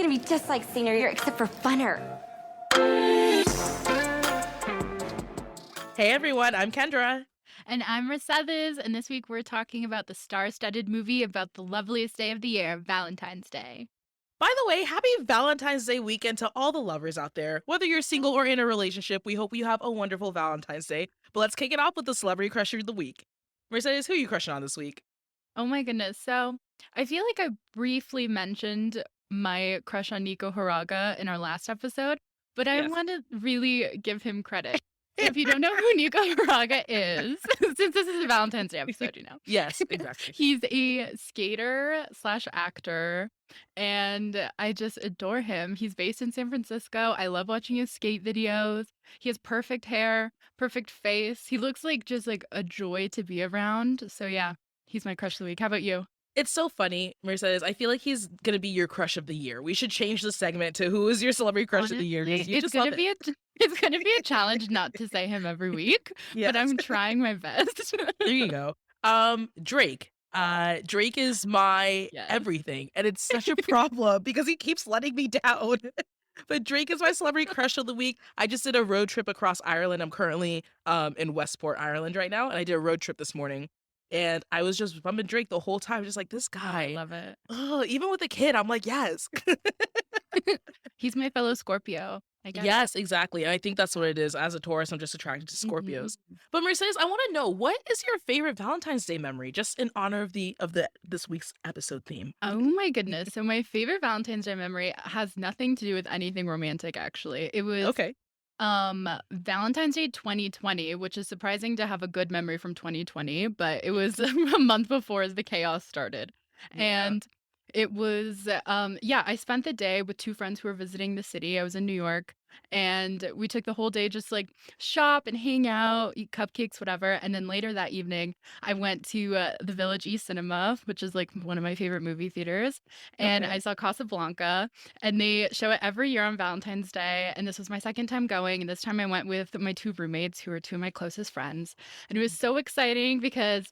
gonna be just like senior year, except for funner. Hey everyone, I'm Kendra. And I'm Mercedes, and this week we're talking about the star-studded movie about the loveliest day of the year, Valentine's Day. By the way, happy Valentine's Day weekend to all the lovers out there. Whether you're single or in a relationship, we hope you have a wonderful Valentine's Day. But let's kick it off with the celebrity crusher of the week. Mercedes, who are you crushing on this week? Oh my goodness. So I feel like I briefly mentioned my crush on Nico Horaga in our last episode, but I Yes. want to really give him credit. So if you don't know who Nico Horaga is, since this is a Valentine's Day episode, Yes, exactly. he's a skater slash actor, and I just adore him. He's based in San Francisco. I love watching his skate videos. He has perfect hair, perfect face. He looks like just like a joy to be around. So yeah, he's my crush of the week. How about you? It's so funny, Mercedes. I feel like he's going to be your crush of the year. We should change the segment to who is your celebrity crush of the year. 'Cause you It's just gonna love be it. it's gonna be a challenge not to say him every week, Yes. but I'm trying my best. There you go. Drake. Drake is my Yes. everything, and it's such a problem because he keeps letting me down. But Drake is my celebrity crush of the week. I just did a road trip across Ireland. I'm currently in Westport, Ireland right now, and I did a road trip this morning. And I was just bumping Drake the whole time, just like this I guy. love it. Oh, even with a kid, I'm like, yes. He's my fellow Scorpio. I guess. Yes, exactly. And I think that's what it is. As a Taurus, I'm just attracted to Scorpios. But Mercedes, I want to know, what is your favorite Valentine's Day memory, just in honor of the this week's episode theme? Oh my goodness. So my favorite Valentine's Day memory has nothing to do with anything romantic, actually. It was Okay. Valentine's Day 2020, which is surprising to have a good memory from 2020, but it was a month before the chaos started. Yeah. And it was yeah, I spent the day with two friends who were visiting the city. I was in New York, and we took the whole day just like shop and hang out, eat cupcakes, whatever. And then later that evening, I went to the Village East Cinema, which is like one of my favorite movie theaters, and Okay. I saw Casablanca, and they show it every year on Valentine's Day. And this was my second time going, and this time I went with my two roommates who are two of my closest friends. And it was so exciting because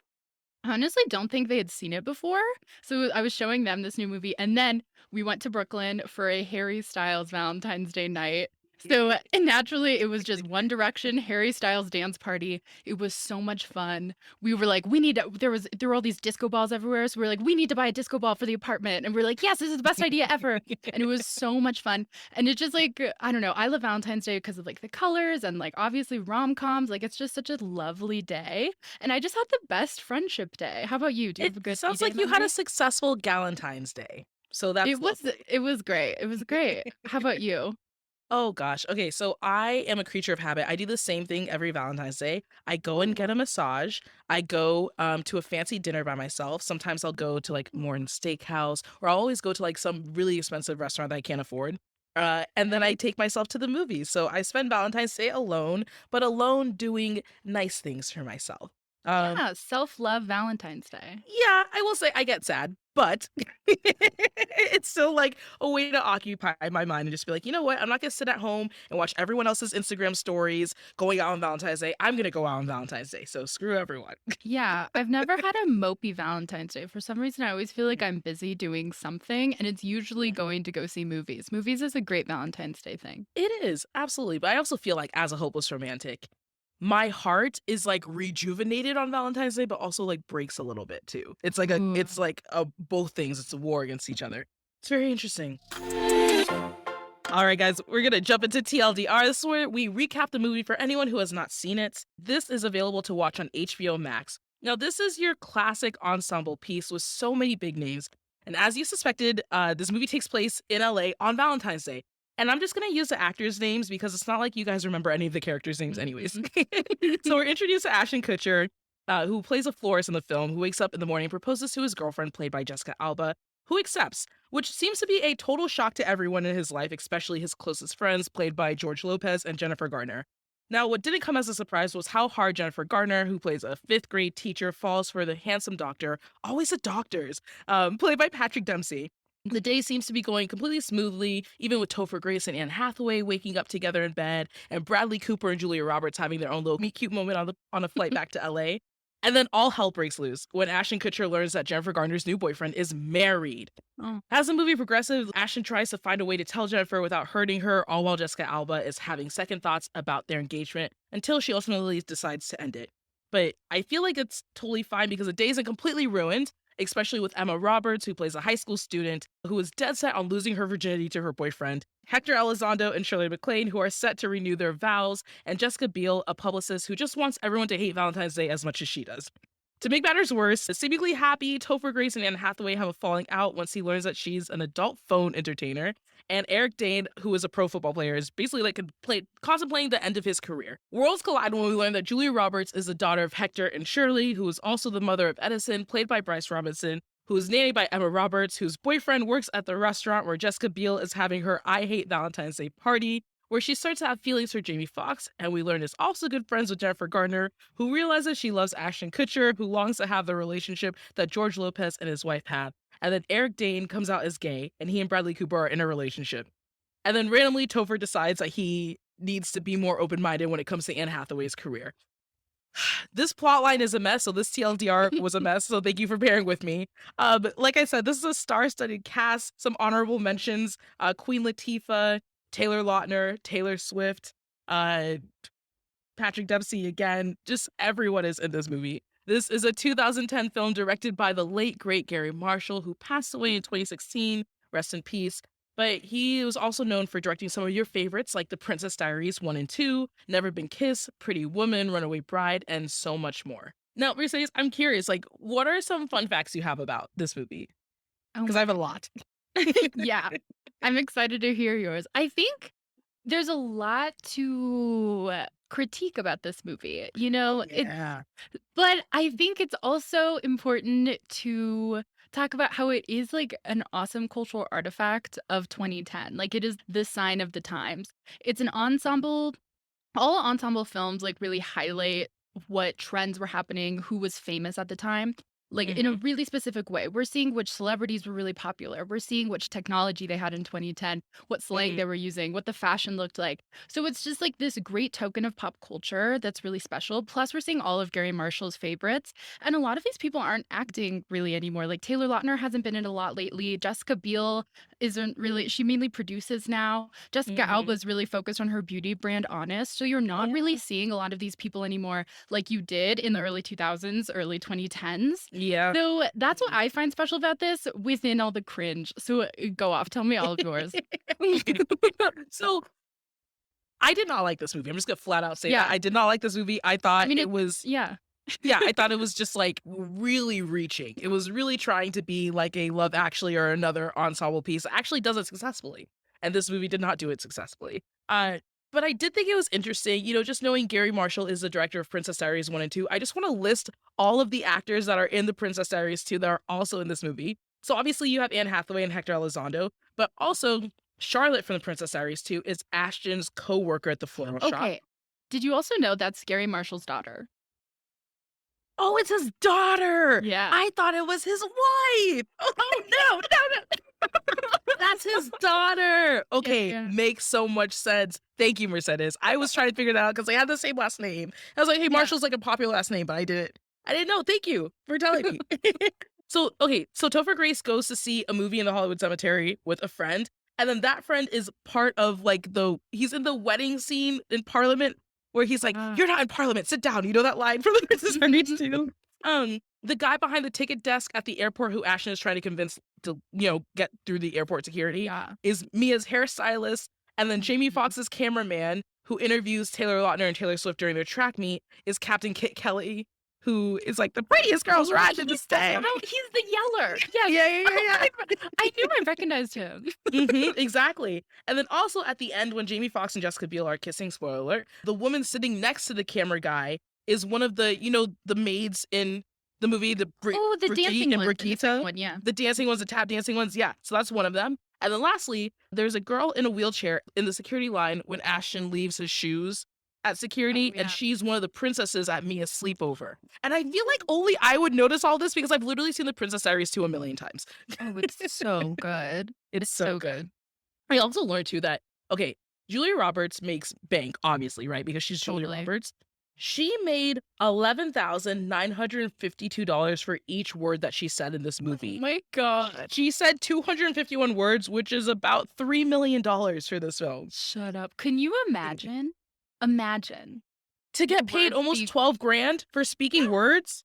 I honestly don't think they had seen it before. So I was showing them this new movie, and then we went to Brooklyn for a Harry Styles Valentine's Day night. So and naturally, it was just One Direction Harry Styles dance party. It was so much fun. We were like, we need to, there were all these disco balls everywhere. So we were like, we need to buy a disco ball for the apartment. And we are like, yes, this is the best idea ever. And it was so much fun. And it just like, I don't know, I love Valentine's Day because of like the colors and like obviously rom-coms. Like it's just such a lovely day. And I just had the best friendship day. How about you? Do you have a good It sounds day like you had memory? a successful Galentine's Day. So that's It was lovely. it was great. It was great. How about you? Oh gosh. Okay, so I am a creature of habit. I do the same thing every Valentine's Day. I go and get a massage. I go to a fancy dinner by myself. Sometimes I'll go to like more in steakhouse, or I'll always go to like some really expensive restaurant that I can't afford. And then I take myself to the movies. So I spend Valentine's Day alone, but alone doing nice things for myself. Um, Yeah, self-love Valentine's Day. yeah, I will say I get sad, but it's still like a way to occupy my mind and just be like, you know what? I'm not gonna sit at home and watch everyone else's Instagram stories going out on Valentine's Day. I'm gonna go out on Valentine's Day. So screw everyone. Yeah, I've never had a mopey Valentine's Day. For some reason, I always feel like I'm busy doing something, and it's usually going to go see movies. Movies is a great Valentine's Day thing. It is, absolutely. But I also feel like as a hopeless romantic, my heart is like rejuvenated on Valentine's Day, but also like breaks a little bit too. Ooh. It's like both things. It's a war against each other. It's very interesting. All right, guys, we're going to jump into TLDR. This is where we recap the movie for anyone who has not seen it. This is available to watch on HBO Max. Now, this is your classic ensemble piece with so many big names. And as you suspected, this movie takes place in LA on Valentine's Day. And I'm just going to use the actors' names because it's not like you guys remember any of the characters' names anyways. So we're introduced to Ashton Kutcher, who plays a florist in the film, who wakes up in the morning and proposes to his girlfriend, played by Jessica Alba, who accepts, which seems to be a total shock to everyone in his life, especially his closest friends, played by George Lopez and Jennifer Garner. Now, what didn't come as a surprise was how hard Jennifer Garner, who plays a fifth grade teacher, falls for the handsome doctor, always the doctors, played by Patrick Dempsey. The day seems to be going completely smoothly, even with Topher Grace and Anne Hathaway waking up together in bed, and Bradley Cooper and Julia Roberts having their own little meet cute moment on a flight back to LA. And then all hell breaks loose when Ashton Kutcher learns that Jennifer Garner's new boyfriend is married. Oh. As the movie progresses, Ashton tries to find a way to tell Jennifer without hurting her, all while Jessica Alba is having second thoughts about their engagement until she ultimately decides to end it. But I feel like it's totally fine because the day isn't completely ruined, especially with Emma Roberts, who plays a high school student who is dead set on losing her virginity to her boyfriend, Hector Elizondo and Shirley MacLaine, who are set to renew their vows, and Jessica Biel, a publicist who just wants everyone to hate Valentine's Day as much as she does. To make matters worse, seemingly happy, Topher Grace and Anne Hathaway have a falling out once he learns that she's an adult phone entertainer, and Eric Dane, who is a pro football player, is basically like contemplating the end of his career. Worlds collide when we learn that Julia Roberts is the daughter of Hector and Shirley, who is also the mother of Edison, played by Bryce Robinson, who is nannied by Emma Roberts, whose boyfriend works at the restaurant where Jessica Biel is having her I Hate Valentine's Day party, where she starts to have feelings for Jamie Foxx, and we learn is also good friends with Jennifer Garner, who realizes she loves Ashton Kutcher, who longs to have the relationship that George Lopez and his wife had. And then Eric Dane comes out as gay, and he and Bradley Cooper are in a relationship. And then randomly, Topher decides that he needs to be more open-minded when it comes to Anne Hathaway's career. This plotline is a mess, so this TLDR was a mess, so thank you for bearing with me. But like I said, this is a star-studded cast, some honorable mentions, Queen Latifah, Taylor Lautner, Taylor Swift, Patrick Dempsey again, just everyone is in this movie. This is a 2010 film directed by the late, great Gary Marshall, who passed away in 2016, rest in peace. But he was also known for directing some of your favorites like The Princess Diaries 1 and 2, Never Been Kissed, Pretty Woman, Runaway Bride, and so much more. Now, Mercedes, I'm curious, like, what are some fun facts you have about this movie? Oh Because I have a lot. yeah. I'm excited to hear yours. I think there's a lot to critique about this movie. You know, Yeah. but I think it's also important to talk about how it is like an awesome cultural artifact of 2010. Like it is the sign of the times. It's an ensemble. All ensemble films like really highlight what trends were happening, who was famous at the time, like in a really specific way. We're seeing which celebrities were really popular. We're seeing which technology they had in 2010, what slang they were using, what the fashion looked like. So it's just like this great token of pop culture that's really special. Plus, we're seeing all of Gary Marshall's favorites. And a lot of these people aren't acting really anymore. Like Taylor Lautner hasn't been in a lot lately. Jessica Biel isn't really, she mainly produces now. Jessica Alba is really focused on her beauty brand, Honest. So you're not really seeing a lot of these people anymore like you did in the early 2000s, early 2010s. Yeah. So that's what I find special about this within all the cringe. So go off. Tell me all of yours. So I did not like this movie. I'm just gonna flat out say Yeah. that. I did not like this movie. I thought I mean, it was yeah. yeah, I thought it was just like really reaching. It was really trying to be like a Love Actually or another ensemble piece. It actually does it successfully. And this movie did not do it successfully. But I did think it was interesting, you know, just knowing Gary Marshall is the director of Princess Diaries 1 and 2. I just want to list all of the actors that are in the Princess Diaries 2 that are also in this movie. So obviously you have Anne Hathaway and Hector Elizondo, but also Charlotte from the Princess Diaries 2 is Ashton's co-worker at the floral shop. Okay. Did you also know that's Gary Marshall's daughter? Oh, it's his daughter. Yeah. I thought it was his wife. Oh, no. That's his daughter. Okay, Yeah. makes so much sense. Thank you, Mercedes. I was trying to figure that out because they had the same last name. I was like, hey, Marshall's like a popular last name, but I didn't know. Thank you for telling me. So Topher Grace goes to see a movie in the Hollywood Cemetery with a friend, and then that friend is part of like he's in the wedding scene in Parliament where he's like, you're not in Parliament, sit down. You know that line from the Princess Diaries 2? The guy behind the ticket desk at the airport who Ashton is trying to convince to, you know, get through the airport security is Mia's hairstylist. And then Jamie Foxx's cameraman who interviews Taylor Lautner and Taylor Swift during their track meet is Captain Kit Kelly, who is like the prettiest girl's riding in the day. Oh, he's the yeller. Yeah. I knew I recognized him. Exactly. And then also at the end when Jamie Foxx and Jessica Biel are kissing, spoiler alert, the woman sitting next to the camera guy is one of the, you know, the maids in the movie, the dancing and one. Brigitte. One, yeah. The dancing ones, the tap dancing ones. Yeah. So that's one of them. And then lastly, there's a girl in a wheelchair in the security line when Ashton leaves his shoes at security, and she's one of the princesses at Mia's sleepover. And I feel like only I would notice all this because I've literally seen the Princess Diaries 2 a million times. Oh, it's so good. It's so good. I also learned too that, okay, Julia Roberts makes bank, obviously, right? Because she's Julia Roberts. She made $11,952 for each word that she said in this Oh movie. my God. She said 251 words, which is about $3 million for this film. Shut up. Can you imagine? Imagine. To get paid Words almost be 12 grand for speaking words.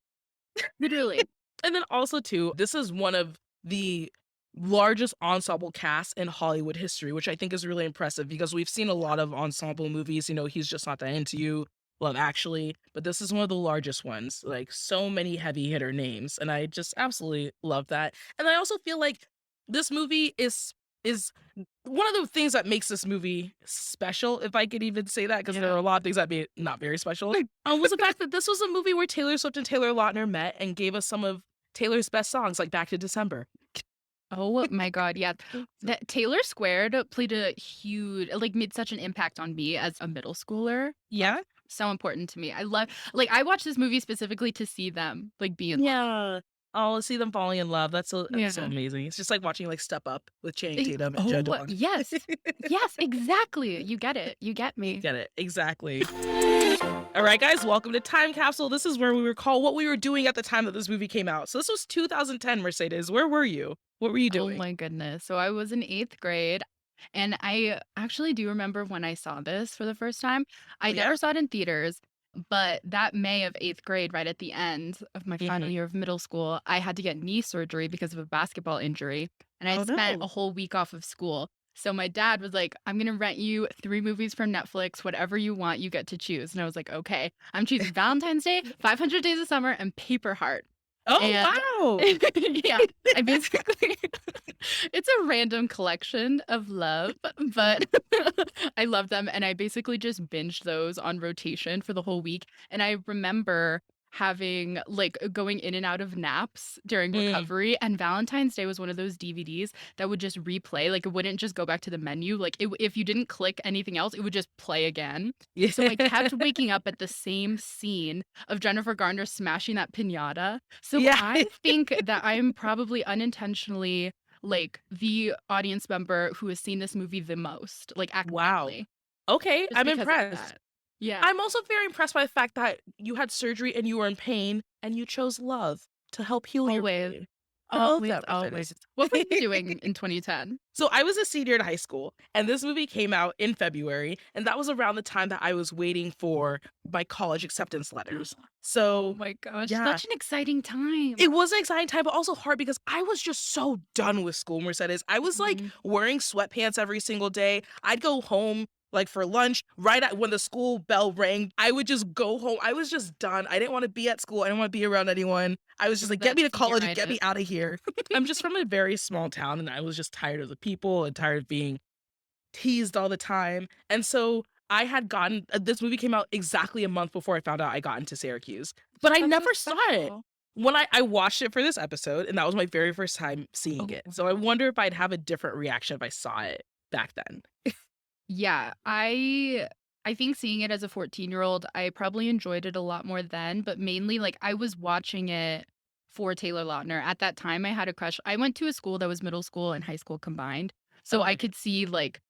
literally. And then also, too, this is one of the largest ensemble casts in Hollywood history, which I think is really impressive because we've seen a lot of ensemble movies. You know, He's Just Not That Into You, Love Actually, but this is one of the largest ones. Like, so many heavy hitter names, and I just absolutely love that. And I also feel like this movie is one of the things that makes this movie special, if I could even say that, because there are a lot of things that be not very special, was the fact that this was a movie where Taylor Swift and Taylor Lautner met and gave us some of Taylor's best songs, like Back to December. Oh my God, yeah. That Taylor Squared played a huge, like, made such an impact on me as a middle schooler. Yeah? So important to me. I love, like, I watched this movie specifically to see them, like, be in love. Yeah. Oh, see them falling in love. That's so Yeah. amazing. It's just like watching like Step Up with Channing Eh, Tatum and Judd Oh, Dawn. yes. Yes, exactly. You get it. You get me. Get it. Exactly. All right, guys, welcome to Time Capsule. This is where we recall what we were doing at the time that this movie came out. So this was 2010, Mercedes. Where were you? What were you Oh doing? my goodness. So I was in 8th grade, and I actually do remember when I saw this for the first time. I Oh, yeah? never saw it in theaters, but that May of 8th grade, right at the end of my final Mhm. year of middle school, I had to get knee surgery because of a basketball injury, and I Oh, spent no. a whole week off of school. So my dad was like, "I'm gonna rent you 3 movies from Netflix, whatever you want, you get to choose." And I was like, "Okay." I'm choosing Valentine's Day, 500 Days of Summer, and Paper Heart. Oh, And wow. yeah, I basically it's a random collection of love, but I love them, and I basically just binged those on rotation for the whole week. And I remember having like going in and out of naps during Mm. recovery, and Valentine's Day was one of those DVDs that would just replay. Like, it wouldn't just go back to the menu. Like, if you didn't click anything else, it would just play again. So I kept waking up at the same scene of Jennifer Garner smashing that pinata. So Yeah. I think that I'm probably unintentionally like the audience member who has seen this movie the most, like, Wow. accidentally, Okay, just I'm because of impressed. that. Yeah. I'm also very impressed by the fact that you had surgery and you were in pain and you chose love to help heal your Always. pain. I love Always, that, always. Mercedes. What were you doing in 2010? So I was a senior in high school, and this movie came out in February, and that was around the time that I was waiting for my college acceptance letters. Oh So my gosh, yeah, such an exciting time. it was an exciting time, but also hard because I was just so done with school, Mercedes. I was like Mhm. wearing sweatpants every single day. I'd go home like for lunch when the school bell rang. I would just go home. I was just done. I didn't want to be at school. I didn't want to be around anyone. I was just like, get That me to college and get me senioritis. out of here. I'm just from a very small town, and I was just tired of the people and tired of being teased all the time. And so I had gotten this movie came out exactly a month before I found out I got into Syracuse, but I That's so never saw it. special. When I watched it for this episode, and that was my very first time seeing Oh, it. So I wow. wonder if I'd have a different reaction if I saw it back then. Yeah, I think seeing it as a 14-year-old, I probably enjoyed it a lot more then, but mainly, like, I was watching it for Taylor Lautner. At that time, I had a crush. I went to a school that was middle school and high school combined, so I Okay. could see, like,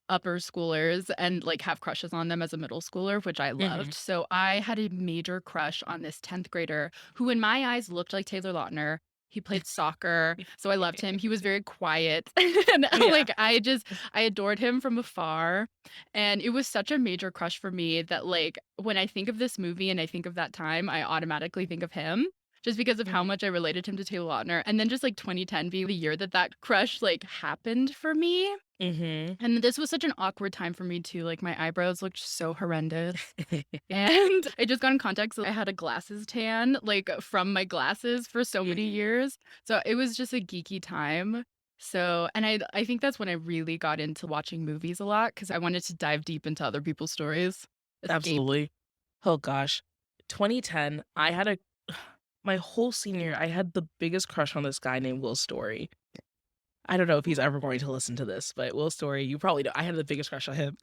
upper schoolers and, like, have crushes on them as a middle schooler, which I Mhm. loved. So I had a major crush on this 10th grader who, in my eyes, looked like Taylor Lautner. He played soccer, so I loved him. He was very quiet. And, Yeah. like, I adored him from afar. And it was such a major crush for me that, like, when I think of this movie and I think of that time, I automatically think of him just because of how Mhm. much I related him to Taylor Lautner. And then just, like, 2010 being the year that that crush, like, happened for me. Mhm. And this was such an awkward time for me too. Like, my eyebrows looked so horrendous. And I just got in contact, so I had a glasses tan, like, from my glasses for so many Mhm. years. So it was just a geeky time. So, and I think that's when I really got into watching movies a lot because I wanted to dive deep into other people's stories. Escape. Absolutely. Oh gosh. 2010, I had a my whole senior, I had the biggest crush on this guy named Will Story. I don't know if he's ever going to listen to this, but Will Story, you probably know. I had the biggest crush on him.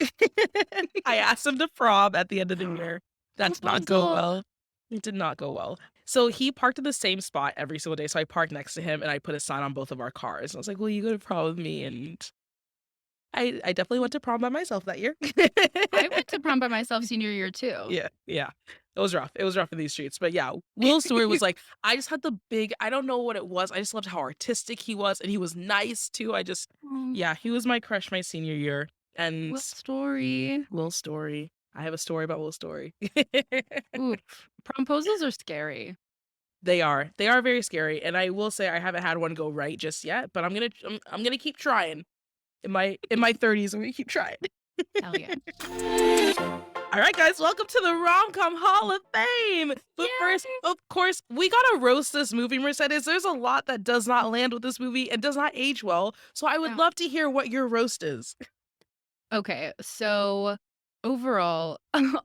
I asked him to prom at the end of the year. That did not go Rapunzel. well. It did not go well. So he parked in the same spot every single day. So I parked next to him and I put a sign on both of our cars. I was like, will you go to prom with me? And I definitely went to prom by myself that year. I went to prom by myself senior year too. Yeah, yeah. It was rough. It was rough in these streets. But yeah, Will's story was like, I just had I don't know what it was. I just loved how artistic he was. And he was nice too. Mm, Yeah, he was my crush my senior year. And what story? Will's story. I have a story about Will's story. Oof. Promposals are scary. They are. They are very scary. And I will say I haven't had one go right just yet, but I'm gonna keep trying. In my 30s, I'm gonna keep trying. Hell yeah. All right, guys, welcome to the Rom-Com Hall of Fame. But first, of course, we gotta roast this movie, Mercedes. There's a lot that does not land with this movie and does not age well. So I would Yeah. love to hear what your roast is. Okay, so overall,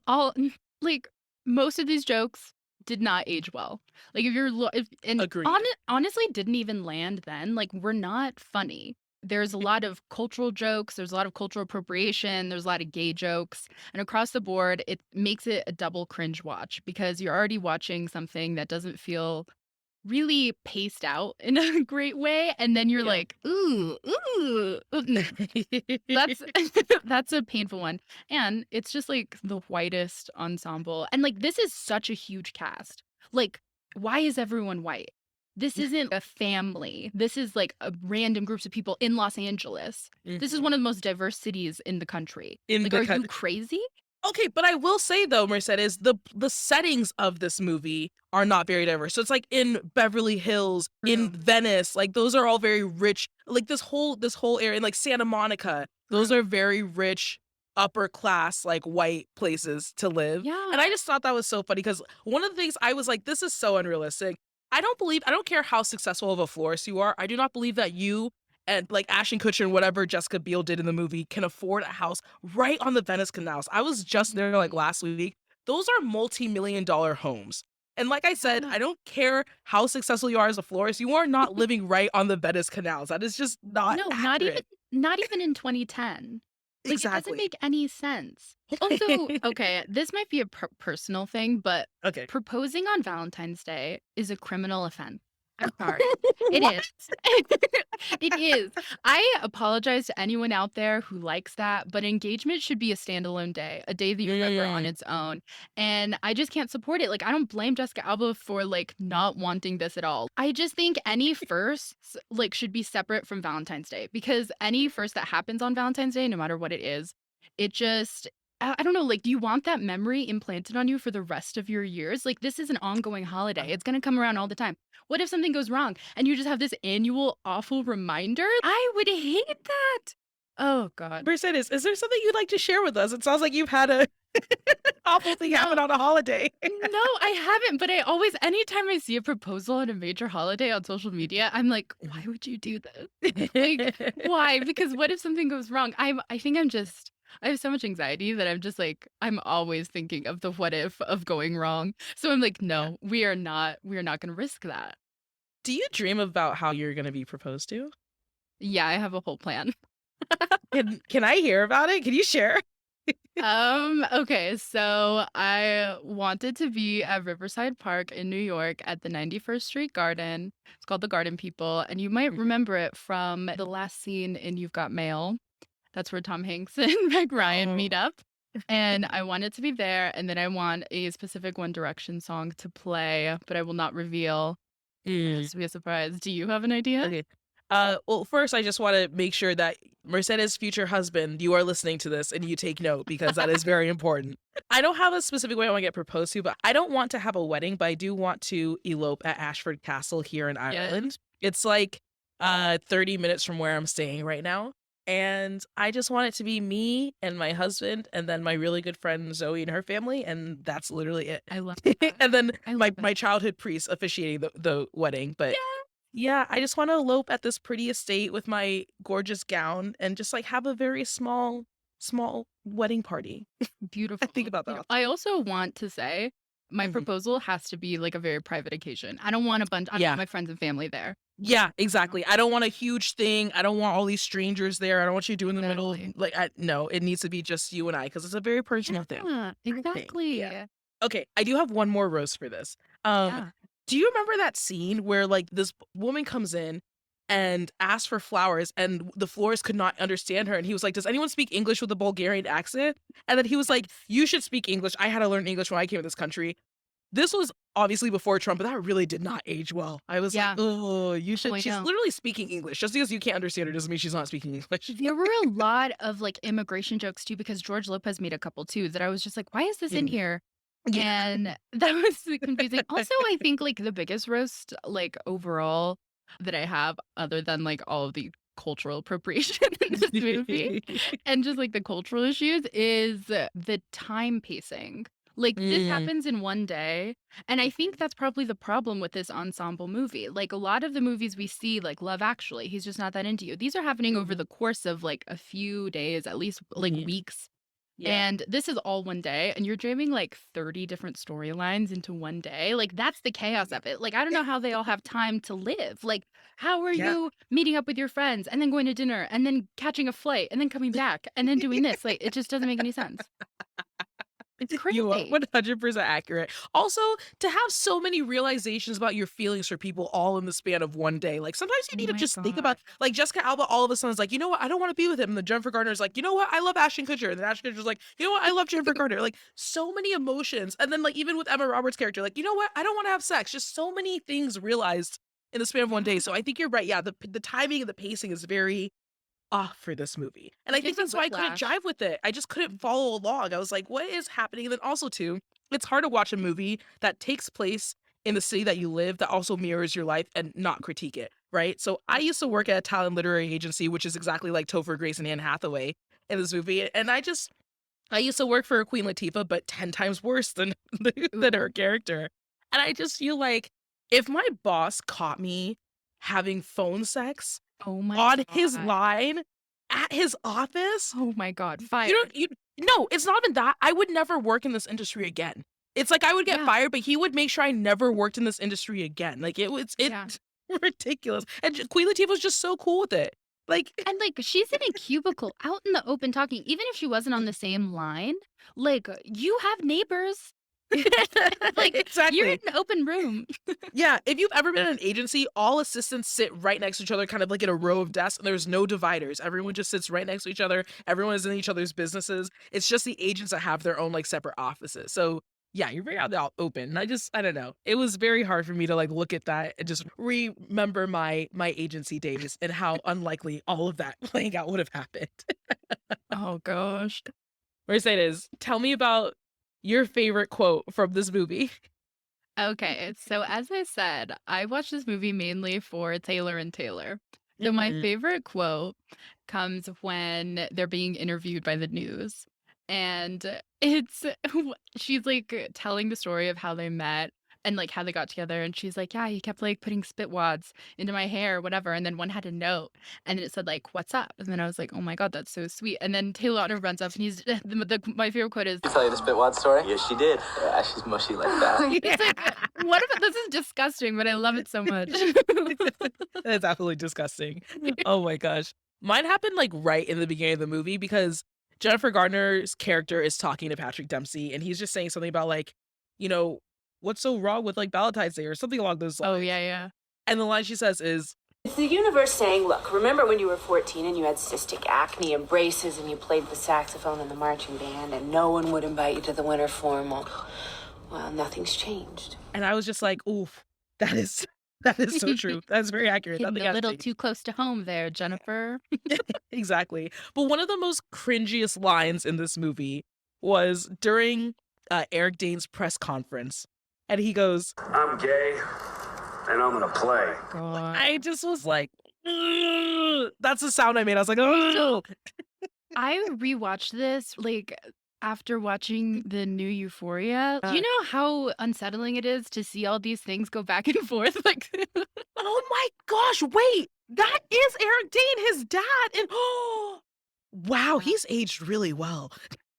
all like most of these jokes did not age well. Like Agreed. honestly didn't even land then. Like we're not funny. There's a lot of cultural jokes, there's a lot of cultural appropriation, there's a lot of gay jokes, and across the board it makes it a double cringe watch because you're already watching something that doesn't feel really paced out in a great way, and then you're Yeah. like, ooh, ooh. That's that's a painful one. And it's just like the whitest ensemble. And like this is such a huge cast. Like, why is everyone white? This isn't a family. This is like a random groups of people in Los Angeles. This is one of the most diverse cities in the country. In Like, the are you country. crazy? Okay, but I will say though, Mercedes, the settings of this movie are not very diverse. So it's like in Beverly Hills, in Venice, like those are all very rich. Like this whole area, in like Santa Monica, those are very rich, upper class, like white places to live. Yeah. And I just thought that was so funny because one of the things I was like, this is so unrealistic. I don't care how successful of a florist you are. I do not believe that you and like Ashton Kutcher and whatever Jessica Biel did in the movie can afford a house right on the Venice canals. I was just there like last week. Those are multi-million-dollar homes. And like I said, I don't care how successful you are as a florist. You are not living right on the Venice canals. That is just not No, accurate. not even in 2010. Like, it doesn't Exactly. make any sense. Also, okay, this might be a personal thing, but Okay. proposing on Valentine's Day is a criminal offense. I'm sorry. It What? is. It is. I apologize to anyone out there who likes that, but engagement should be a standalone day, a day that you remember on its own. And I just can't support it. Like, I don't blame Jessica Alba for like not wanting this at all. I just think any firsts like should be separate from Valentine's Day because any first that happens on Valentine's Day, no matter what it is, it just I don't know, like, do you want that memory implanted on you for the rest of your years? Like, this is an ongoing holiday. It's going to come around all the time. What if something goes wrong and you just have this annual awful reminder? I would hate that. Oh, God. Mercedes, is there something you'd like to share with us? It sounds like you've had a awful thing happen on a holiday. No, I haven't. But anytime I see a proposal on a major holiday on social media, I'm like, why would you do this? Like, why? Because what if something goes wrong? I have so much anxiety that I'm just like, I'm always thinking of the what if of going wrong. So I'm like, no, we are not going to risk that. Do you dream about how you're going to be proposed to? Yeah, I have a whole plan. Can I hear about it? Can you share? Okay, so I wanted to be at Riverside Park in New York at the 91st Street Garden. It's called the Garden People, and you might remember it from the last scene in You've Got Mail. That's where Tom Hanks and Meg Ryan meet up. And I want it to be there, and then I want a specific One Direction song to play, but I will not reveal. This will be a surprise. Do you have an idea? Okay. Well, first, I just want to make sure that Mercedes' future husband, you are listening to this and you take note because that is very important. I don't have a specific way I want to get proposed to, but I don't want to have a wedding, but I do want to elope at Ashford Castle here in Ireland. It's like 30 minutes from where I'm staying right now. And I just want it to be me and my husband and then my really good friend Zoe and her family. And that's literally it. I love that. And then I love my childhood priest officiating the wedding. But yeah, I just want to elope at this pretty estate with my gorgeous gown and just like have a very small wedding party. Beautiful. I think about that. I also want to say my proposal has to be like a very private occasion. I don't want I don't want my friends and family there. Yeah, exactly. I don't want a huge thing. I don't want all these strangers there. I don't want you doing in the middle. Like, no, it needs to be just you and I because it's a very personal thing. Exactly. Yeah. Okay, I do have one more roast for this. Do you remember that scene where like this woman comes in and asked for flowers, and the florist could not understand her. And he was like, does anyone speak English with a Bulgarian accent? And then he was like, you should speak English. I had to learn English when I came to this country. This was obviously before Trump, but that really did not age well. I was Yeah. like, oh, you should. Oh, I She's know. literally speaking English. Just because you can't understand her doesn't mean she's not speaking English. There were a lot of like immigration jokes too, because George Lopez made a couple too that I was just like, why is this in here? Yeah. And that was confusing. Also, I think like the biggest roast, like overall, that I have, other than like all of the cultural appropriation in this movie and just like the cultural issues, is the time pacing. Like this happens in one day. And I think that's probably the problem with this ensemble movie. Like a lot of the movies we see, like Love Actually, he's just not that into you. These are happening over the course of like a few days, at least like weeks. Yeah. And this is all one day, and you're jamming like 30 different storylines into one day. Like, that's the chaos of it. Like, I don't know how they all have time to live. Like, how are Yeah. you meeting up with your friends and then going to dinner and then catching a flight and then coming back and then doing this? Like, it just doesn't make any sense. It's You are crazy. 100% accurate. Also, to have so many realizations about your feelings for people all in the span of one day. Like sometimes you Oh need to my just think God. about, like Jessica Alba all of a sudden is like, you know what, I don't want to be with him. And then Jennifer Garner's like, you know what, I love Ashton Kutcher. And then Ashton Kutcher's like, you know what, I love Jennifer Garner. Like so many emotions. And then like even with Emma Roberts' character, like, you know what, I don't want to have sex. Just so many things realized in the span of one day. So I think you're right. Yeah, the timing and the pacing is very off for this movie. And It I think gives you that's why I couldn't whiplash. jive with it. I just couldn't follow along. I was like, what is happening? And then also too, it's hard to watch a movie that takes place in the city that you live that also mirrors your life and not critique it, right? So I used to work at a talent literary agency, which is exactly like Topher Grace and Anne Hathaway in this movie. And I used to work for Queen Latifah, but 10 times worse than than her character. And I just feel like if my boss caught me having phone sex Oh my on his God. line at his office, Oh my God. you Fired. don't you no, it's not even that. I would never work in this industry again. It's like I would get Yeah. fired, but he would make sure I never worked in this industry again. Like it's Yeah. ridiculous. And Queen Latifah was just so cool with it. Like And like she's in a cubicle out in the open talking, even if she wasn't on the same line, like you have neighbors. Like you're exactly. in an open room. Yeah, if you've ever been in an agency, all assistants sit right next to each other, kind of like in a row of desks, and there's no dividers. Everyone just sits right next to each other. Everyone is in each other's businesses. It's just the agents that have their own like separate offices. So yeah, you're very out there open. And I don't know. It was very hard for me to like look at that and just remember my agency days and how unlikely all of that playing out would have happened. Oh gosh. Mercedes, tell me about your favorite quote from this movie. Okay, so as I said, I watched this movie mainly for Taylor and Taylor. So my favorite quote comes when they're being interviewed by the news. And it's she's like telling the story of how they met and like how they got together. And she's like, yeah, he kept like putting spit wads into my hair, whatever. And then one had a note and then it said like, what's up? And then I was like, oh my God, that's so sweet. And then Taylor Lautner runs up and he's my favorite quote is, Did I tell you the Spitwad story? Yes, she did. Yeah, she's mushy like that. it's like, what if this is disgusting, but I love it so much. That's absolutely disgusting. Oh my gosh. Mine happened like right in the beginning of the movie because Jennifer Garner's character is talking to Patrick Dempsey and he's just saying something about like, you know, what's so wrong with like Valentine's Day or something along those lines. Oh, yeah, yeah. And the line she says is, It's the universe saying, look, remember when you were 14 and you had cystic acne and braces and you played the saxophone in the marching band and no one would invite you to the winter formal? Well, nothing's changed. and I was just like, oof, that is so true. That's very accurate. Hitting Nothing a has little changed. too close to home there, Jennifer. Exactly. But one of the most cringiest lines in this movie was during Eric Dane's press conference. And he goes, I'm gay, and I'm gonna play. God. I just was like, "Ugh." That's the sound I made. I was like, oh. I rewatched this like after watching the new Euphoria. Do you know how unsettling it is to see all these things go back and forth? Like, Oh my gosh, wait. That is Eric Dane, his dad. And oh, wow, he's aged really well.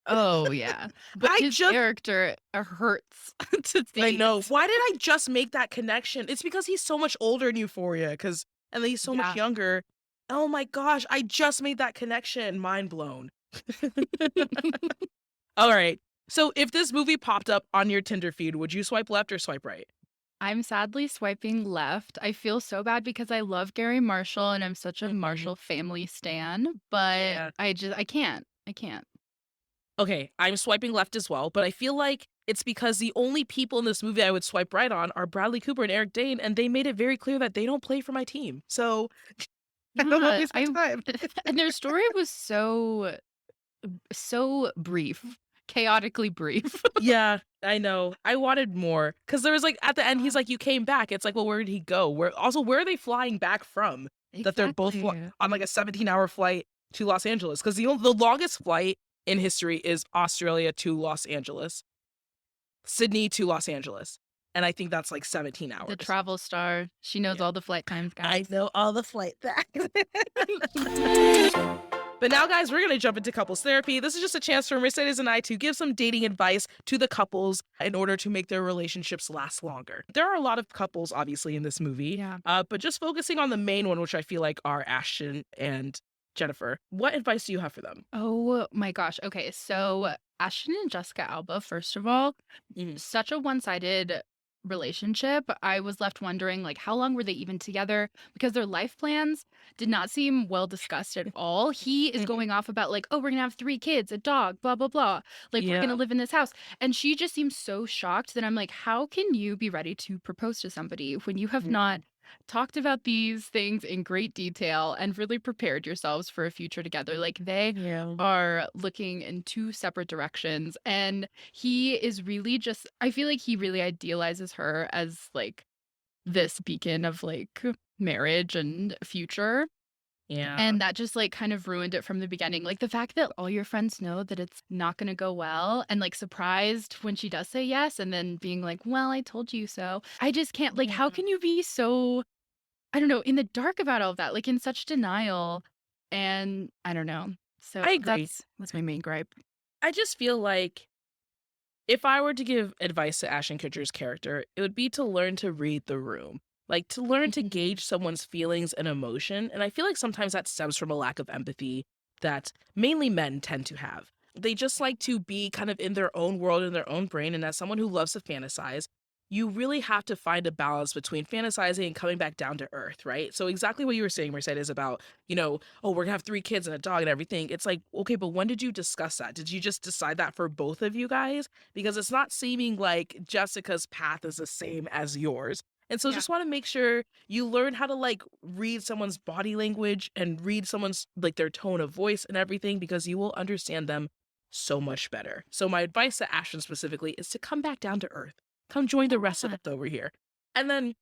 oh yeah, but I his just- character hurts to see. I know. Why did I just make that connection? It's because he's so much older in Euphoria, and then he's so much Yeah. younger. Oh my gosh, I just made that connection. Mind blown. All right. So if this movie popped up on your Tinder feed, would you swipe left or swipe right? I'm sadly swiping left. I feel so bad because I love Gary Marshall and I'm such a Mhm. Marshall family stan, but Yeah. I can't. I can't. Okay, I'm swiping left as well, but I feel like it's because the only people in this movie I would swipe right on are Bradley Cooper and Eric Dane, and they made it very clear that they don't play for my team. So I don't want to Yeah, waste my time. and their story was so brief, chaotically brief. Yeah, I know. I wanted more because there was like at the end, he's like, "You came back." It's like, well, where did he go? Where are they flying back from? That they're both Exactly. on like a 17-hour flight to Los Angeles because the longest flight in history is Australia to Los Angeles, Sydney to Los Angeles, and I think that's like 17 The hours. travel star. She knows Yeah. all the flight times, I guys. know all the flight back. But now, guys, we're going to jump into couples therapy. This is just a chance for Mercedes and I to give some dating advice to the couples in order to make their relationships last longer. There are a lot of couples, obviously, in this movie, Yeah. but just focusing on the main one, which I feel like are Ashton and Jennifer. What advice do you have for them? Oh my gosh. Okay, so Ashton and Jessica Alba, first of all, such a one-sided relationship. I was left wondering, like, how long were they even together? Because their life plans did not seem well discussed at all. He is going off about, like, oh, we're gonna have 3 kids, a dog, blah, blah, blah. Like, we're Yeah. gonna live in this house. And she just seems so shocked that I'm like, how can you be ready to propose to somebody when you have not talked about these things in great detail and really prepared yourselves for a future together? Like, they Yeah. are looking in 2 separate directions, and he is really just, I feel like he really idealizes her as like this beacon of like marriage and future, Yeah. and that just like kind of ruined it from the beginning. Like the fact that all your friends know that it's not going to go well, and like surprised when she does say yes, and then being like, well, I told you so. I just can't, like, how can you be so, I don't know, in the dark about all of that, like in such denial? And I don't know. So I agree. that's my main gripe. I just feel like if I were to give advice to Ashton Kutcher's character, it would be to learn to read the room. Like to learn to gauge someone's feelings and emotion. And I feel like sometimes that stems from a lack of empathy that mainly men tend to have. They just like to be kind of in their own world, in their own brain. And as someone who loves to fantasize, you really have to find a balance between fantasizing and coming back down to earth, right? So exactly what you were saying, Mercedes, about, oh, we're gonna have 3 kids and a dog and everything. It's like, okay, but when did you discuss that? Did you just decide that for both of you guys? Because it's not seeming like Jessica's path is the same as yours. And so Yeah. just want to make sure you learn how to like read someone's body language and read someone's like their tone of voice and everything, because you will understand them so much better. So my advice to Ashton specifically is to come back down to earth. Come join the rest of us over here. And then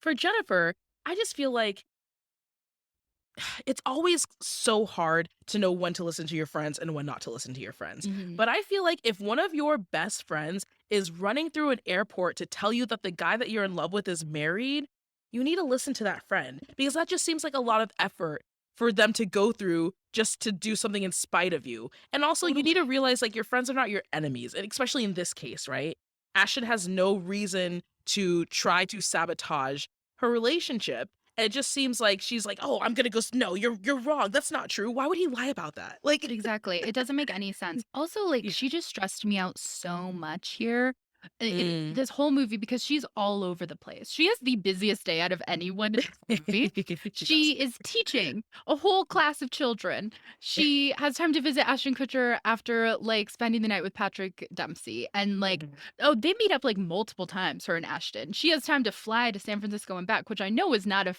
for Jennifer, I just feel like it's always so hard to know when to listen to your friends and when not to listen to your friends. But I feel like if one of your best friends is running through an airport to tell you that the guy that you're in love with is married, you need to listen to that friend, because that just seems like a lot of effort for them to go through just to do something in spite of you. And also you need to realize like your friends are not your enemies, and especially in this case, right? Ashton has no reason to try to sabotage her relationship. And it just seems like she's like, oh, I'm gonna go. No, you're wrong. That's not true. Why would he lie about that? Like, Exactly. It doesn't make any sense. Also, like, Yeah. she just stressed me out so much here. Mm. This whole movie, because she's all over the place. She has the busiest day out of anyone in the movie. She is teaching a whole class of children. She has time to visit Ashton Kutcher after like spending the night with Patrick Dempsey. And like, oh, they meet up like multiple times, her and Ashton. She has time to fly to San Francisco and back, which I know is not a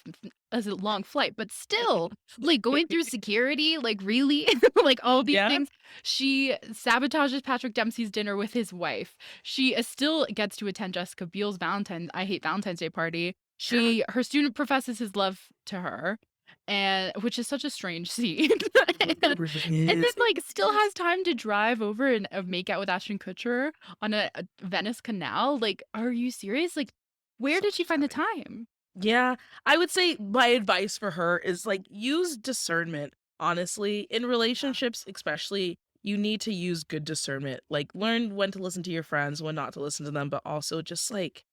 long flight, but still, like going through security, like really, like all these Yeah. things. She sabotages Patrick Dempsey's dinner with his wife. She still gets to attend Jessica Biel's I Hate Valentine's Day party. Her student professes his love to her, and which is such a strange scene. And then like still has time to drive over and make out with Ashton Kutcher on a Venice canal. Like, are you serious? Like, where did she find the time? Yeah, I would say my advice for her is like use discernment. Honestly, in relationships, especially, you need to use good discernment. Like learn when to listen to your friends, when not to listen to them, but also just like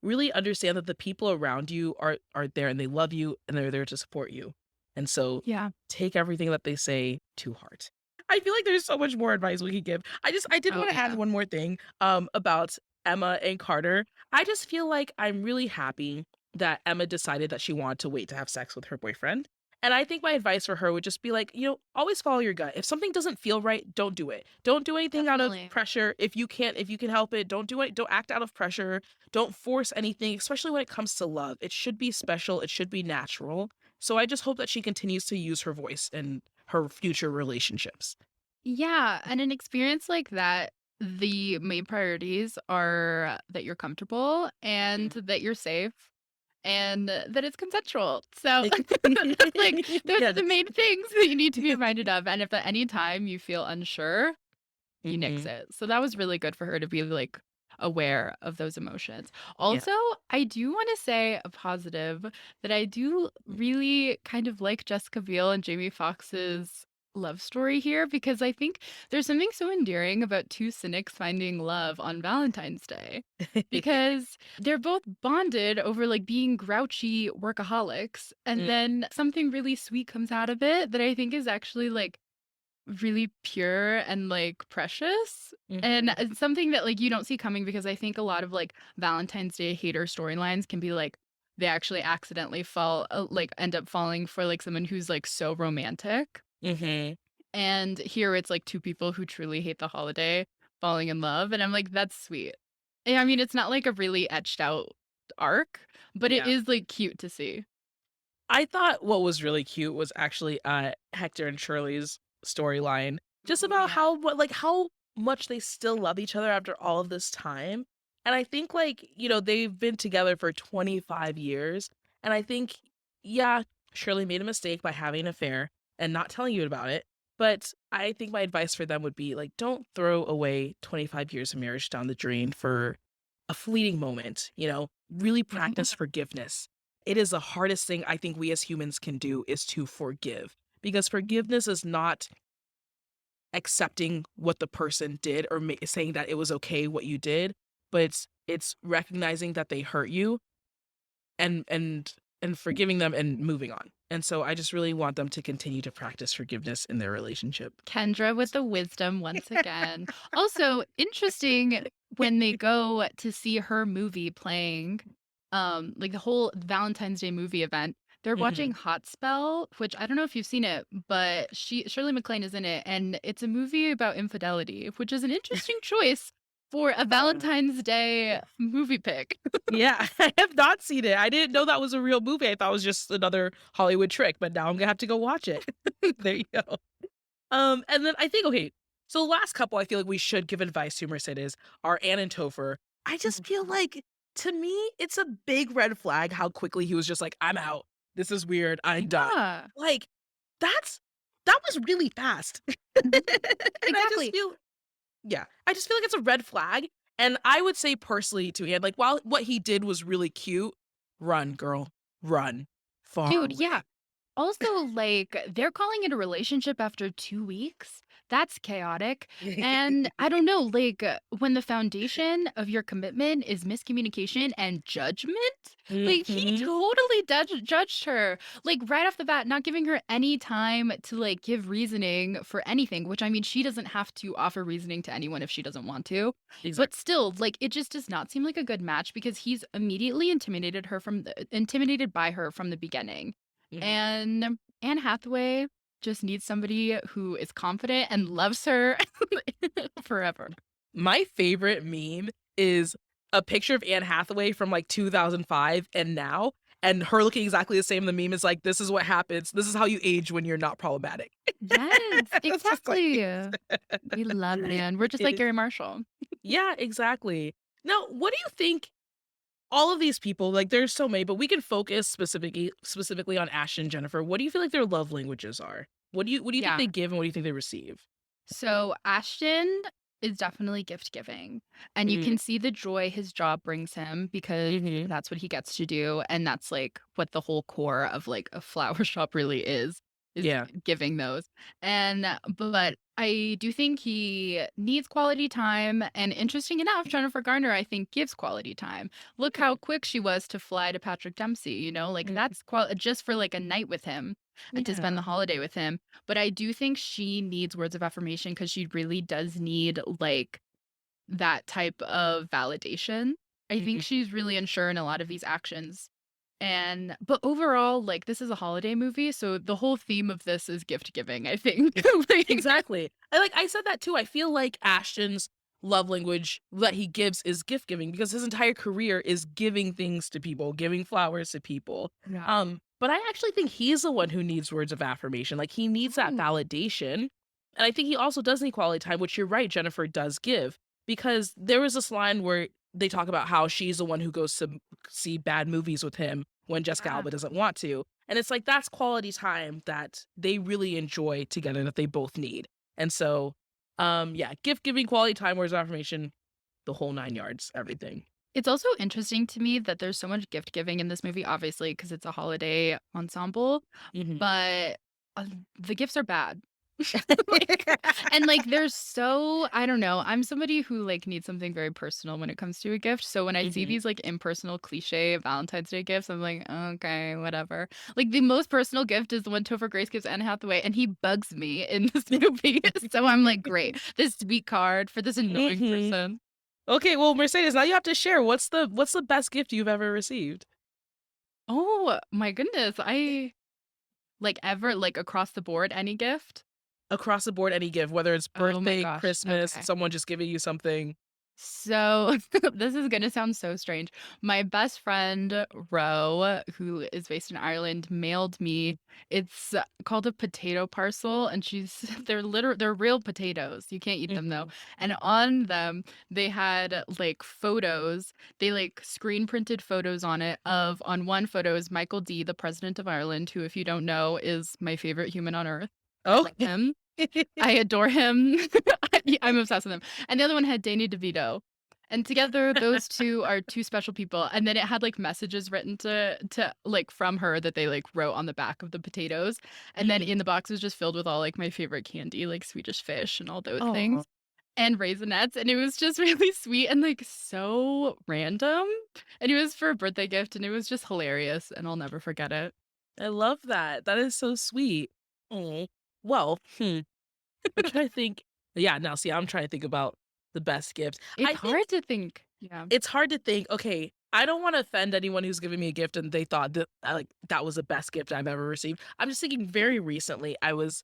really understand that the people around you are there and they love you and they're there to support you. And so Yeah. take everything that they say to heart. I feel like there's so much more advice we could give. I did Oh, want to add yeah. one more thing about Emma and Carter, I just feel like I'm really happy that Emma decided that she wanted to wait to have sex with her boyfriend. And I think my advice for her would just be like, always follow your gut. If something doesn't feel right, don't do it. Don't do anything out of Definitely. pressure. If you can help it, don't do it. Don't act out of pressure. Don't force anything, especially when it comes to love. It should be special. It should be natural. So I just hope that she continues to use her voice in her future relationships. Yeah, and an experience like that, the main priorities are that you're comfortable and that you're safe and that it's consensual. So, like, those are Yes. the main things that you need to be reminded of. And if at any time you feel unsure, you nix Mhm. it. So that was really good for her to be like aware of those emotions. Yeah. Also, I do want to say a positive that I do really kind of like Jessica Biel and Jamie Foxx's love story here because I think there's something so endearing about two cynics finding love on Valentine's Day because they're both bonded over like being grouchy workaholics and Mm. then something really sweet comes out of it that I think is actually like really pure and like precious and Mhm. it's something that like you don't see coming because I think a lot of like Valentine's Day hater storylines can be like they actually accidentally fall like end up falling for like someone who's like so romantic Mhm. and here it's like two people who truly hate the holiday falling in love and I'm like that's sweet. And I mean it's not like a really etched out arc but it Yeah. is like cute to see. I thought what was really cute was actually Hector and Shirley's storyline. Just Oh, about yeah. how much they still love each other after all of this time. And I think they've been together for 25 years. And I think, yeah, Shirley made a mistake by having an affair and not telling you about it. But I think my advice for them would be like, don't throw away 25 years of marriage down the drain for a fleeting moment, really practice forgiveness. It is the hardest thing I think we as humans can do is to forgive because forgiveness is not accepting what the person did or saying that it was okay what you did, but it's recognizing that they hurt you and forgiving them and moving on. And so I just really want them to continue to practice forgiveness in their relationship. Kendra with the wisdom once again. Also, interesting when they go to see her movie playing, like the whole Valentine's Day movie event, they're watching Mhm. Hot Spell, which I don't know if you've seen it, but Shirley MacLaine is in it, and it's a movie about infidelity, which is an interesting choice for a Valentine's Day movie pick. Yeah, I have not seen it. I didn't know that was a real movie. I thought it was just another Hollywood trick, but now I'm gonna have to go watch it. There you go. And then I think, okay, so the last couple I feel like we should give advice to Mercedes are Ann and Topher. I just feel like, to me, it's a big red flag how quickly he was just like, I'm out. This is weird. I'm done. Yeah, Like, that was really fast. And I just exactly. feel, yeah, I just feel like it's a red flag. And I would say personally to Ann, like, while what he did was really cute, run, girl, run far Dude, away. yeah. Also, like, they're calling it a relationship after 2 weeks. That's chaotic. And I don't know, like, when the foundation of your commitment is miscommunication and judgment, like, he Mhm. totally judged her, like, right off the bat, not giving her any time to, like, give reasoning for anything, which I mean, she doesn't have to offer reasoning to anyone if she doesn't want to. But Exactly. still, like, it just does not seem like a good match because he's immediately intimidated by her from the beginning. Mhm. And Anne Hathaway just needs somebody who is confident and loves her forever. My favorite meme is a picture of Anne Hathaway from like 2005 and now, and her looking exactly the same. The meme is like, this is what happens. This is how you age when you're not problematic. Yes, It's just like, exactly. We love Anne. We're just it like is. Gary Marshall. Yeah, exactly. Now, what do you think? All of these people, like there's so many, but we can focus specifically on Ashton and Jennifer. What do you feel like their love languages are? What do you think Yeah. they give and what do you think they receive? So Ashton is definitely gift giving. And you Mm, can see the joy his job brings him because mhm. that's what he gets to do. And that's like what the whole core of like a flower shop really is Yeah. giving those. And but I do think he needs quality time. And interesting enough, Jennifer Garner, I think, gives quality time. Look how quick she was to fly to Patrick Dempsey, like Mm, that's just for like a night with him and to spend yeah. the holiday with him. But I do think she needs words of affirmation because she really does need like that type of validation. I think Mhm. she's really unsure in a lot of these actions. But overall, like, this is a holiday movie, so the whole theme of this is gift giving, I think. Like, Exactly. I said that too. I feel like Ashton's love language that he gives is gift giving because his entire career is giving things to people, giving flowers to people. yeah. But I actually think he's the one who needs words of affirmation. Like he needs that Ooh. validation. And I think he also does need quality time, which you're right, Jennifer does give. Because there was this line where they talk about how she's the one who goes to see bad movies with him when Jessica Yeah. Alba doesn't want to. And it's like that's quality time that they really enjoy together that they both need. And so, yeah, gift giving, quality time, words of affirmation, the whole 9 yards, everything. It's also interesting to me that there's so much gift giving in this movie, obviously, because it's a holiday ensemble, Mhm. but the gifts are bad. Like, and like there's so I don't know. I'm somebody who like needs something very personal when it comes to a gift. So when I see Mhm. these like impersonal cliche Valentine's Day gifts, I'm like, okay, whatever. Like the most personal gift is the one Topher Grace gives Anne Hathaway, and he bugs me in this movie. So I'm like, great, this sweet card for this annoying Mhm. person. Okay, well, Mercedes, now you have to share. What's the best gift you've ever received? Oh my goodness, I like ever like across the board any gift. Across the board, any gift, whether it's Oh my birthday, gosh. Christmas, Okay. someone just giving you something. So this is gonna sound so strange. My best friend Ro, who is based in Ireland, mailed me. It's called a potato parcel, and they're real potatoes. You can't eat them though. Mhm. And on them they had like photos. They like screen printed photos on it of on one photo is Michael D, the president of Ireland, who, if you don't know, is my favorite human on earth. Oh. Love him. I adore him. I'm obsessed with him. And the other one had Danny DeVito. And together, those two are two special people. And then it had like messages written to like from her that they like wrote on the back of the potatoes. And then in the box was just filled with all like my favorite candy, like Swedish fish and all those Oh, things. And raisinets. And it was just really sweet and like so random. And it was for a birthday gift and it was just hilarious. And I'll never forget it. I love that. That is so sweet. Oh, well, I'm trying to think. Yeah, now see, I'm trying to think about the best gifts. It's I think hard to think. Yeah. it's hard to think, okay, I don't want to offend anyone who's giving me a gift and they thought that like that was the best gift I've ever received. I'm just thinking very recently I was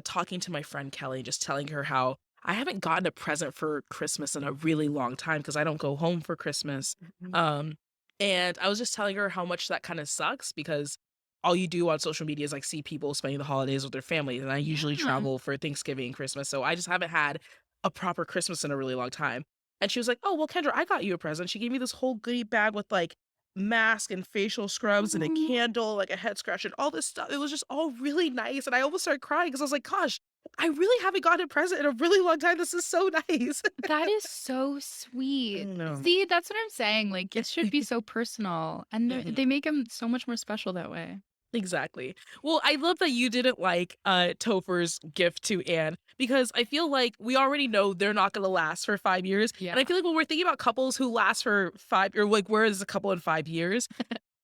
talking to my friend Kelly, just telling her how I haven't gotten a present for Christmas in a really long time because I don't go home for Christmas. Mhm. And I was just telling her how much that kind of sucks because all you do on social media is like see people spending the holidays with their families. And I usually Yeah. travel for Thanksgiving and Christmas. So I just haven't had a proper Christmas in a really long time. And she was like, "Oh, well, Kendra, I got you a present." She gave me this whole goodie bag with like mask and facial scrubs and a Mhm. candle, like a head scratch and all this stuff. It was just all really nice. And I almost started crying because I was like, gosh, I really haven't gotten a present in a really long time. This is so nice. That is so I sweet. know. See, that's what I'm saying. Like, gifts should be so personal, and Mhm. they make them so much more special that way. Exactly. Well, I love that you didn't like Topher's gift to Anne because I feel like we already know they're not going to last for 5 years. Yeah. And I feel like when we're thinking about couples who last for or like where is a couple in 5 years,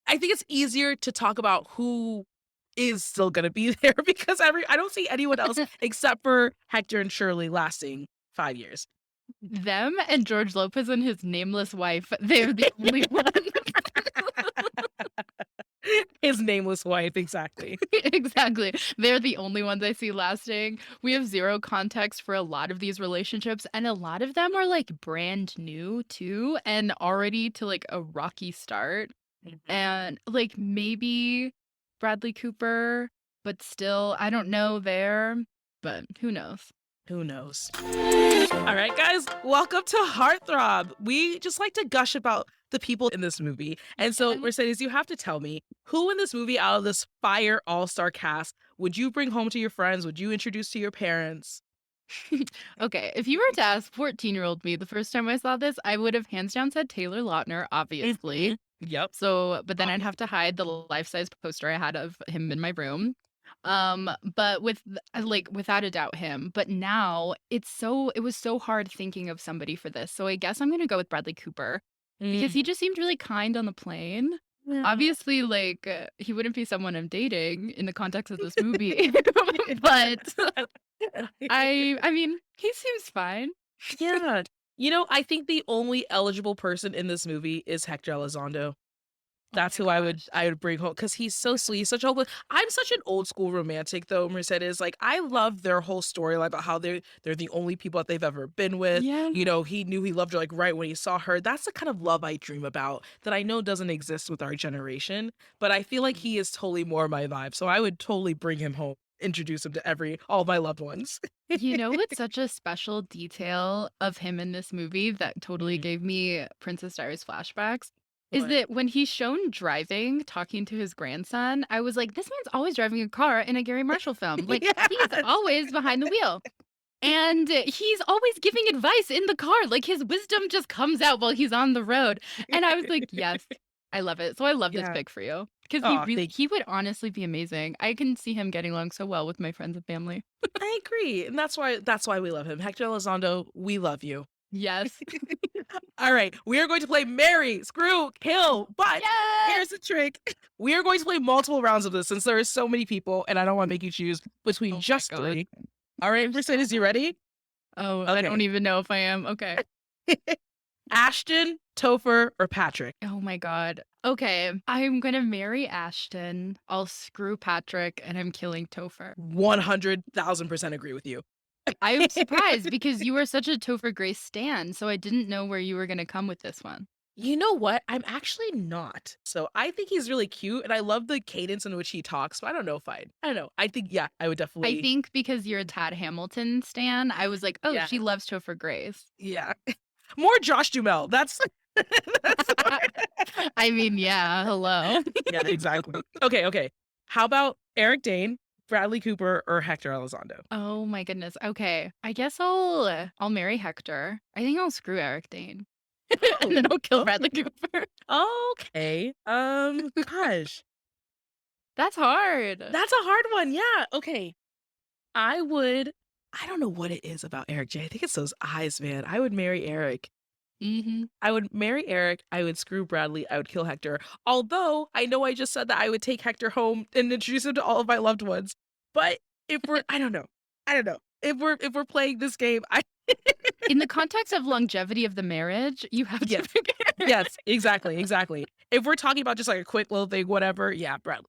I think it's easier to talk about who is still going to be there because I don't see anyone else except for Hector and Shirley lasting 5 years. Them and George Lopez and his nameless wife, they're the only ones. His nameless wife, exactly. Exactly. They're the only ones I see lasting. We have zero context for a lot of these relationships, and a lot of them are like brand new too, and already to like a rocky start. And like maybe Bradley Cooper, but still, I don't know there, but who knows? Who knows? All right, guys, welcome to Heartthrob. We just like to gush about the people in this movie. And so, Mercedes, you have to tell me who in this movie out of this fire all-star cast would you bring home to your friends? Would you introduce to your parents? Okay, if you were to ask 14-year-old me the first time I saw this, I would have hands down said Taylor Lautner, obviously. Yep. So, but then I'd have to hide the life-size poster I had of him in my room. But like without a doubt him. But now it was so hard thinking of somebody for this. So I guess I'm gonna go with Bradley Cooper because he just seemed really kind on the plane. Yeah. Obviously, like he wouldn't be someone I'm dating in the context of this movie, but I mean, he seems fine. Yeah. You know, I think the only eligible person in this movie is Hector Elizondo. That's who I would bring home because he's so sweet. He's such a I'm such an old school romantic though, Mercedes. Like I love their whole storyline about how they're the only people that they've ever been with. Yeah. You know, he knew he loved her like right when he saw her. That's the kind of love I dream about that I know doesn't exist with our generation. But I feel like he is totally more my vibe. So I would totally bring him home, introduce him to all my loved ones. You know what's such a special detail of him in this movie that totally gave me Princess Diaries flashbacks? Is What? that when he's shown driving, talking to his grandson, I was like, this man's always driving a car in a Gary Marshall film. Like, he's Yes. always behind the wheel. And he's always giving advice in the car. Like, his wisdom just comes out while he's on the road. And I was like, yes, I love it. So I love this Yeah. pick for you. Because Aw, he would honestly be amazing. I can see him getting along so well with my friends and family. I agree. And that's why we love him. Hector Elizondo, we love you. Yes. All right, we are going to play Marry, Screw, Kill, but Yes! here's the trick. We are going to play multiple rounds of this since there are so many people, and I don't want to make you choose between Oh my just God. 3. All right, Mercedes, you ready? Oh, I Okay. don't even know if I am. Okay. Ashton, Topher, or Patrick? Oh my God. Okay. I'm going to marry Ashton. I'll screw Patrick and I'm killing Topher. 100,000% agree with you. I am surprised because you are such a Topher Grace stan, so I didn't know where you were going to come with this one. You know what? I'm actually not. So I think he's really cute, and I love the cadence in which he talks. But I don't know if I don't know. I think I would definitely. I think because you're a Tad Hamilton stan, I was like, oh, Yeah. she loves Topher Grace. Yeah, more Josh Duhamel. That's. I mean, yeah, hello. Yeah, exactly. Okay. How about Eric Dane, Bradley Cooper, or Hector Elizondo? Oh my goodness. Okay. I guess I'll marry Hector. I think I'll screw Eric Dane. And then I'll kill Bradley Cooper. Okay. Gosh, That's hard. that's a hard one. Yeah. Okay. I don't know what it is about Eric J. I think it's those eyes, man. I would marry Eric. Mm-hmm. I would marry Eric. I would screw Bradley. I would kill Hector. Although I know I just said that I would take Hector home and introduce him to all of my loved ones. But if we're, I don't know. If we're playing this game, In the context of longevity of the marriage, you have to Yes. figure. Yes, exactly. If we're talking about just like a quick little thing, whatever, yeah, Bradley.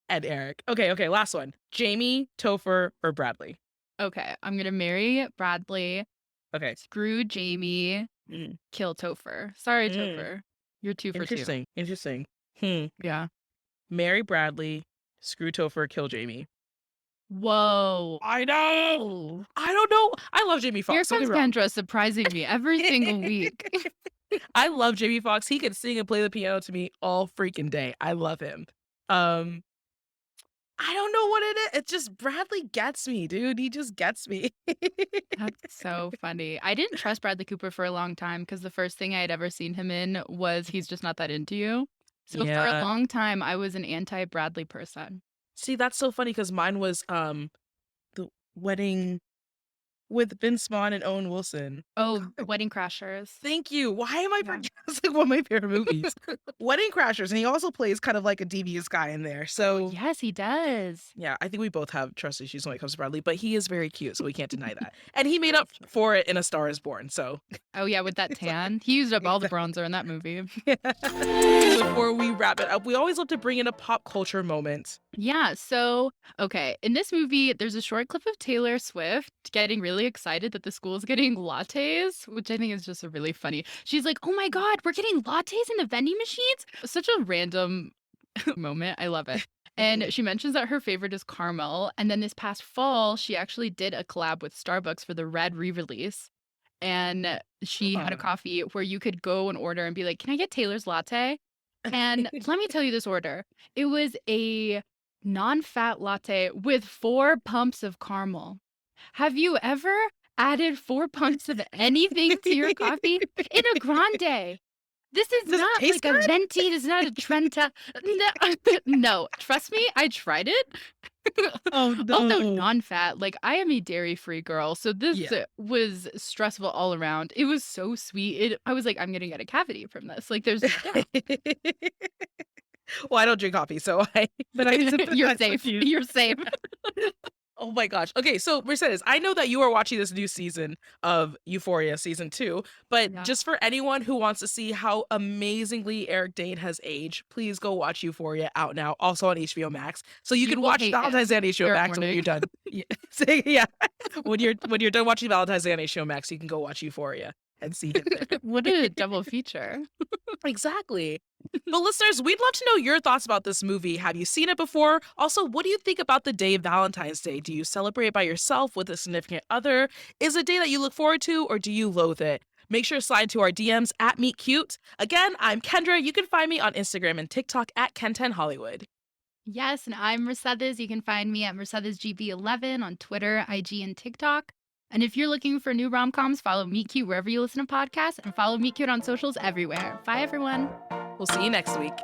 And Eric. Okay, last one. Jamie, Topher, or Bradley? Okay, I'm gonna marry Bradley, Okay. screw Jamie, Mm. kill Topher. Sorry, Mm. Topher. You're 2 for 2. Interesting. Yeah. Marry Bradley, screw Topher, kill Jamie. Whoa. I know. I don't know. I love Jamie Here Foxx. don't comes get me wrong. Kendra surprising me every single week. I love Jamie Foxx. He can sing and play the piano to me all freaking day. I love him. I don't know what it is. It's just Bradley gets me, dude. He just gets me. That's so funny. I didn't trust Bradley Cooper for a long time because the first thing I had ever seen him in was He's Just Not That Into You. So for Yeah. a long time, I was an anti-Bradley person. See, that's so funny because mine was the wedding with Vince Vaughn and Owen Wilson. Oh, Wedding Crashers. Thank you. Why am I Yeah. forgetting? It's like one of my favorite movies. Wedding Crashers, and he also plays kind of like a devious guy in there. So Yes, he does. yeah, I think we both have trust issues when it comes to Bradley, but he is very cute, so we can't deny that. And he made up for it in A Star Is Born. So Oh, yeah, with that tan. He used up all the bronzer in that movie. before we wrap it up, we always love to bring in a pop culture moment. Yeah, so, okay, in this movie, there's a short clip of Taylor Swift getting really excited that the school's getting lattes, which I think is just a really funny. She's like, oh my God, we're getting lattes in the vending machines? Such a random moment. I love it. And she mentions that her favorite is caramel. And then this past fall, she actually did a collab with Starbucks for the Red re-release. And she had a coffee where you could go and order and be like, can I get Taylor's latte? And let me tell you this order. It was a non-fat latte with 4 pumps of caramel. Have you ever added 4 pumps of anything to your coffee? In a grande. This is Does it not taste like a good? venti. This is not a Trenta. No, trust me, I tried it. Oh Also, non-fat. Like, I am a dairy-free girl, so this Yeah. was stressful all around. It was so sweet. I was like, I'm gonna get a cavity from this. Like, there's Well, I don't drink coffee, so but I you're sympathize safe. with you. You're safe. Oh my gosh. Okay, so Mercedes, I know that you are watching this new season of Euphoria season 2, but Yeah. just for anyone who wants to see how amazingly Eric Dane has aged, please go watch Euphoria out now, also on HBO Max. So you You can will watch hate Valentine's Day on HBO Fair Max when warning. you're done. Yeah. Yeah. When you're done watching Valentine's Day on HBO Max, you can go watch Euphoria and see him there. What a double feature. Exactly. But listeners, we'd love to know your thoughts about this movie. Have you seen it before? Also, what do you think about the day of Valentine's Day? Do you celebrate it by yourself with a significant other? Is it a day that you look forward to, or do you loathe it? Make sure to slide to our DMs at Meet Cute. Again, I'm Kendra. You can find me on Instagram and TikTok at Ken10Hollywood. Yes, and I'm Mercedes. You can find me at MercedesGB11 on Twitter, IG, and TikTok. And if you're looking for new rom-coms, follow Meet Cute wherever you listen to podcasts and follow Meet Cute on socials everywhere. Bye, everyone. We'll see you next week.